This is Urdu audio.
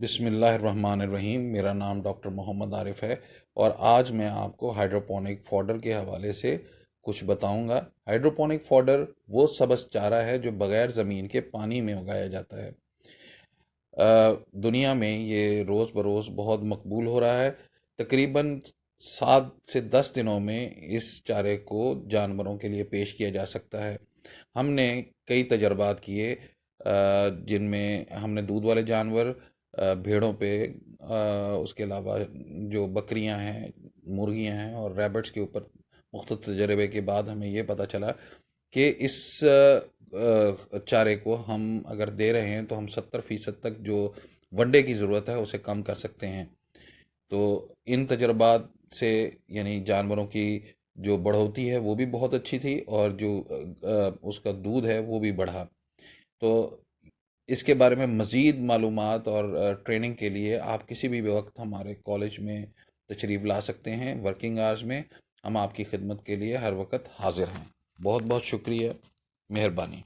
بسم اللہ الرحمن الرحیم۔ میرا نام ڈاکٹر محمد عارف ہے اور آج میں آپ کو ہائیڈروپونک فوڈر کے حوالے سے کچھ بتاؤں گا۔ ہائیڈروپونک فوڈر وہ سبز چارہ ہے جو بغیر زمین کے پانی میں اگایا جاتا ہے۔ دنیا میں یہ روز بروز بہت مقبول ہو رہا ہے۔ تقریباً 7 سے 10 دنوں میں اس چارے کو جانوروں کے لیے پیش کیا جا سکتا ہے۔ ہم نے کئی تجربات کیے جن میں ہم نے دودھ والے جانور، بھیڑوں پہ، اس کے علاوہ جو بکریاں ہیں، مرغیاں ہیں اور ریبٹس کے اوپر مختلف تجربے کے بعد ہمیں یہ پتہ چلا کہ اس چارے کو ہم اگر دے رہے ہیں تو ہم 70% تک جو ونڈے کی ضرورت ہے اسے کم کر سکتے ہیں۔ تو ان تجربات سے یعنی جانوروں کی جو بڑھوتی ہے وہ بھی بہت اچھی تھی اور جو اس کا دودھ ہے وہ بھی بڑھا۔ تو اس کے بارے میں مزید معلومات اور ٹریننگ کے لیے آپ کسی بھی وقت ہمارے کالج میں تشریف لا سکتے ہیں۔ ورکنگ آورز میں ہم آپ کی خدمت کے لیے ہر وقت حاضر ہیں۔ بہت بہت شکریہ، مہربانی۔